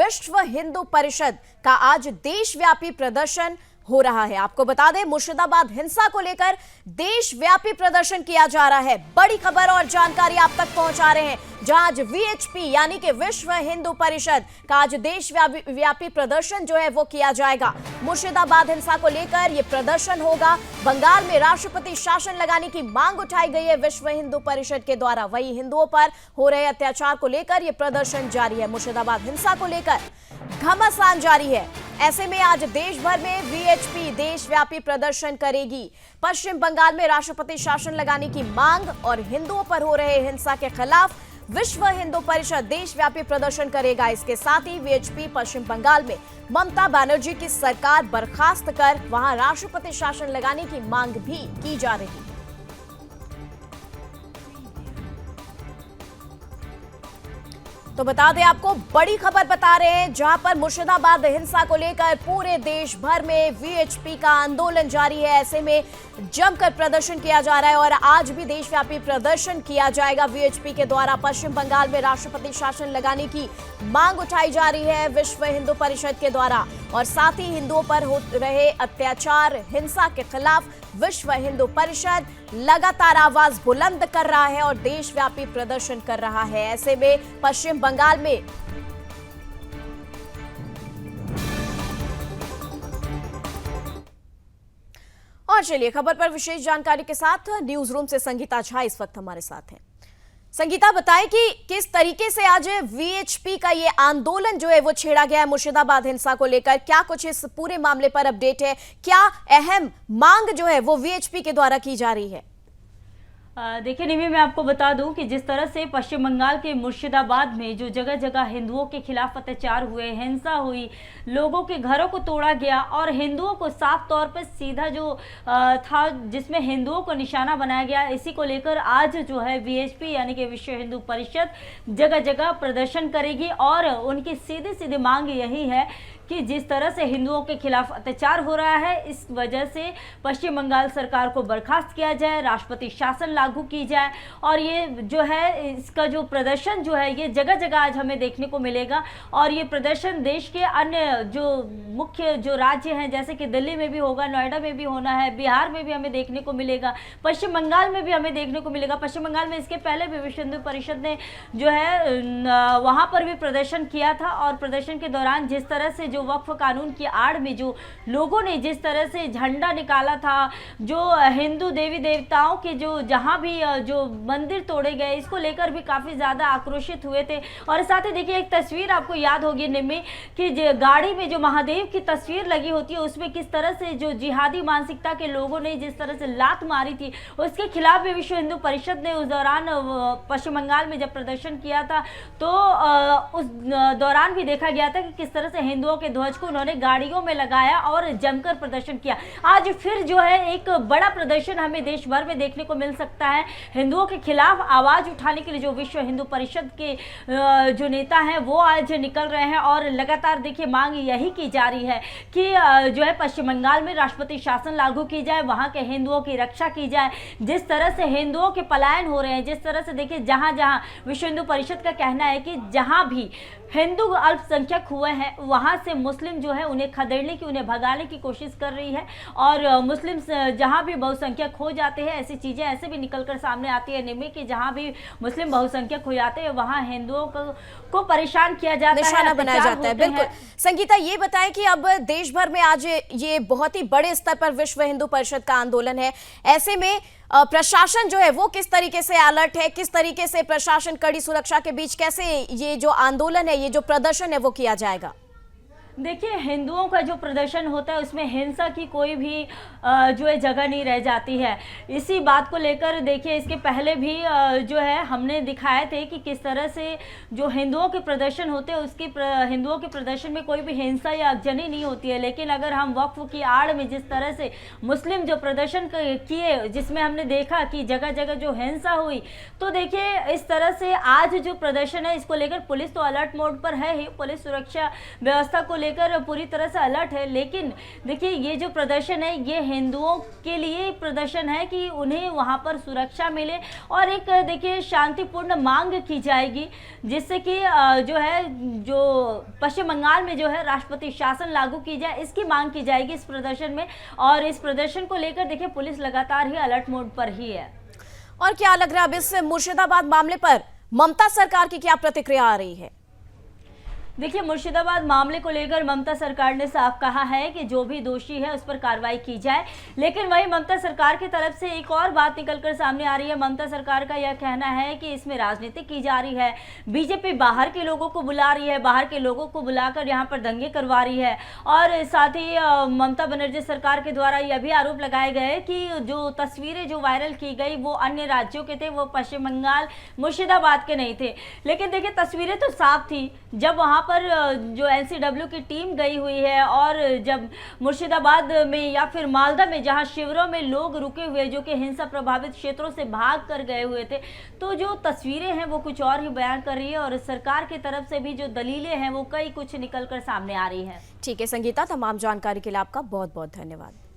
विश्व हिंदू परिषद का आज देशव्यापी प्रदर्शन हो रहा है। आपको बता दें, मुर्शिदाबाद हिंसा को लेकर देशव्यापी प्रदर्शन किया जा रहा है। बड़ी खबर और जानकारी आप तक पहुंचा रहे हैं, जहां आज वीएचपी यानी कि विश्व हिंदू परिषद का आज देशव्यापी प्रदर्शन जो है वो किया जाएगा। मुर्शिदाबाद हिंसा को लेकर यह प्रदर्शन होगा। बंगाल में राष्ट्रपति शासन लगाने की मांग उठाई गई है विश्व हिंदू परिषद के द्वारा। वहीं हिंदुओं पर हो रहे अत्याचार को लेकर यह प्रदर्शन जारी है। मुर्शिदाबाद हिंसा को लेकर घमासान जारी है। ऐसे में आज देश भर में वीएचपी देशव्यापी प्रदर्शन करेगी। पश्चिम बंगाल में राष्ट्रपति शासन लगाने की मांग और हिंदुओं पर हो रहे हिंसा के खिलाफ विश्व हिंदू परिषद देशव्यापी प्रदर्शन करेगा। इसके साथ ही वीएचपी पश्चिम बंगाल में ममता बनर्जी की सरकार बर्खास्त कर वहां राष्ट्रपति शासन लगाने की मांग भी की जा रही है। तो बता दें, आपको बड़ी खबर बता रहे हैं, जहां पर मुर्शिदाबाद हिंसा को लेकर पूरे देश भर में वीएचपी का आंदोलन जारी है। ऐसे में जमकर प्रदर्शन किया जा रहा है और आज भी देशव्यापी प्रदर्शन किया जाएगा। वीएचपी के द्वारा पश्चिम बंगाल में राष्ट्रपति शासन लगाने की मांग उठाई जा रही है विश्व हिंदू परिषद के द्वारा, और साथ ही हिंदुओं पर हो रहे अत्याचार हिंसा के खिलाफ विश्व हिंदू परिषद लगातार आवाज बुलंद कर रहा है और देशव्यापी प्रदर्शन कर रहा है। ऐसे में पश्चिम बंगाल में और चलिए खबर पर विशेष जानकारी के साथ न्यूज रूम से संगीता झा इस वक्त हमारे साथ हैं। संगीता, बताएं कि किस तरीके से आज वीएचपी का ये आंदोलन जो है वो छेड़ा गया है मुर्शिदाबाद हिंसा को लेकर। क्या कुछ इस पूरे मामले पर अपडेट है? क्या अहम मांग जो है वो वीएचपी के द्वारा की जा रही है? देखिए निमी, मैं आपको बता दूं कि जिस तरह से पश्चिम बंगाल के मुर्शिदाबाद में जो जगह जगह हिंदुओं के खिलाफ अत्याचार हुए, हिंसा हुई, लोगों के घरों को तोड़ा गया और हिंदुओं को साफ तौर पर सीधा जो था जिसमें हिंदुओं को निशाना बनाया गया, इसी को लेकर आज जो है वीएचपी यानी कि विश्व हिंदू परिषद जगह जगह प्रदर्शन करेगी। और उनकी सीधी सीधी मांग यही है कि जिस तरह से हिंदुओं के खिलाफ अत्याचार हो रहा है, इस वजह से पश्चिम बंगाल सरकार को बर्खास्त किया जाए, राष्ट्रपति शासन लागू की जाए। और ये जो है इसका जो प्रदर्शन जो है ये जगह जगह आज हमें देखने को मिलेगा। और ये प्रदर्शन देश के अन्य जो मुख्य जो राज्य हैं, जैसे कि दिल्ली में भी होगा, नोएडा में भी होना है, बिहार में भी हमें देखने को मिलेगा, पश्चिम बंगाल में भी हमें देखने को मिलेगा। पश्चिम बंगाल में इसके पहले भी विश्व हिंदू परिषद ने जो है वहाँ पर भी प्रदर्शन किया था। और प्रदर्शन के दौरान जिस तरह से जो वक्फ कानून की आड़ में जो लोगों ने जिस तरह से झंडा निकाला था, जो हिंदू देवी देवताओं के जो जहां भी जो मंदिर तोड़े गए, इसको लेकर भी काफी ज्यादा आक्रोशित हुए थे। और साथ ही देखिए, एक तस्वीर आपको याद होगी निम्मी कि गाड़ी में जो महादेव की तस्वीर लगी होती है, उसमें किस तरह से जो जिहादी मानसिकता के लोगों ने जिस तरह से लात मारी थी, उसके खिलाफ भी विश्व हिंदू परिषद ने उस दौरान पश्चिम बंगाल में जब प्रदर्शन किया था, तो उस दौरान भी देखा गया था कि किस तरह से हिंदुओं के ध्वज को उन्होंने गाड़ियों में लगाया और जमकर प्रदर्शन किया। आज फिर जो है एक बड़ा प्रदर्शन हमें देश भर में देखने को मिल सकता है। हिंदुओं के खिलाफ आवाज उठाने के लिए जो विश्व हिंदू परिषद के जो नेता हैं वो आज निकल रहे हैं। और लगातार देखिए मांग यही की जा रही है कि जो है पश्चिम बंगाल में राष्ट्रपति शासन लागू की जाए, वहां के हिंदुओं की रक्षा की जाए। जिस तरह से हिंदुओं के पलायन हो रहे हैं, जिस तरह से देखिए जहां जहां विश्व हिंदू परिषद का कहना है कि जहां भी हिंदू अल्पसंख्यक हुए हैं, वहां से मुस्लिम जो है उन्हें खदेड़ने की, उन्हें भगाने की कोशिश कर रही है। और मुस्लिम जहां भी बहुसंख्यक हो जाते हैं, ऐसी चीजें ऐसे भी निकलकर सामने आती है निमी कि जहां भी मुस्लिम बहुसंख्यक हो जाते हैं, वहां हिंदुओं को परेशान किया जाता है, निशाना बनाया जाता है। बिल्कुल संगीता, ये बताएं कि अब देश भर में आज ये बहुत ही बड़े स्तर पर विश्व हिंदू परिषद का आंदोलन है। ऐसे में प्रशासन जो है वो किस तरीके से अलर्ट है, किस तरीके से प्रशासन कड़ी सुरक्षा के बीच कैसे ये जो आंदोलन है, ये जो प्रदर्शन है वो किया जाएगा? देखिए, हिंदुओं का जो प्रदर्शन होता है उसमें हिंसा की कोई भी जो है जगह नहीं रह जाती है। इसी बात को लेकर देखिए, इसके पहले भी जो है हमने दिखाए थे कि किस तरह से जो हिंदुओं के प्रदर्शन होते हैं उसकी हिंदुओं के प्रदर्शन में कोई भी हिंसा या आगजनी नहीं होती है। लेकिन अगर हम वक्फ की आड़ में जिस तरह से मुस्लिम जो प्रदर्शन किए, जिसमें हमने देखा कि जगह जगह जो हिंसा हुई, तो देखिए इस तरह से आज जो प्रदर्शन है इसको लेकर पुलिस तो अलर्ट मोड पर है ही। पुलिस सुरक्षा व्यवस्था को लेकर पूरी तरह से अलर्ट है। लेकिन देखिए, ये जो प्रदर्शन है ये हिंदुओं के लिए प्रदर्शन है कि उन्हें वहां पर सुरक्षा मिले और एक देखिए शांतिपूर्ण मांग की जाएगी, जिससे कि जो पश्चिम बंगाल में जो है राष्ट्रपति शासन लागू की जाए, इसकी मांग की जाएगी इस प्रदर्शन में। और इस प्रदर्शन को लेकर देखिए पुलिस लगातार ही अलर्ट मोड पर ही है। और क्या लग रहा है अब इस मुर्शिदाबाद मामले पर ममता सरकार की क्या प्रतिक्रिया आ रही है? देखिए, मुर्शिदाबाद मामले को लेकर ममता सरकार ने साफ कहा है कि जो भी दोषी है उस पर कार्रवाई की जाए। लेकिन वहीं ममता सरकार की तरफ से एक और बात निकलकर सामने आ रही है। ममता सरकार का यह कहना है कि इसमें राजनीति की जा रही है, बीजेपी बाहर के लोगों को बुला रही है, बाहर के लोगों को बुलाकर यहाँ पर दंगे करवा रही है। और साथ ही ममता बनर्जी सरकार के द्वारा यह भी आरोप लगाए गए कि जो तस्वीरें जो वायरल की गई वो अन्य राज्यों के थे, वो पश्चिम बंगाल मुर्शिदाबाद के नहीं थे। लेकिन देखिए, तस्वीरें तो साफ थी। जब वहाँ पर जो एनसीडब्ल्यू की टीम गई हुई है और जब मुर्शिदाबाद में या फिर मालदा में जहां शिविरों में लोग रुके हुए जो कि हिंसा प्रभावित क्षेत्रों से भाग कर गए हुए थे, तो जो तस्वीरें हैं वो कुछ और ही बयान कर रही है और सरकार की तरफ से भी जो दलीलें हैं वो कई कुछ निकल कर सामने आ रही है। ठीक है संगीता, तमाम जानकारी के लिए आपका बहुत बहुत धन्यवाद।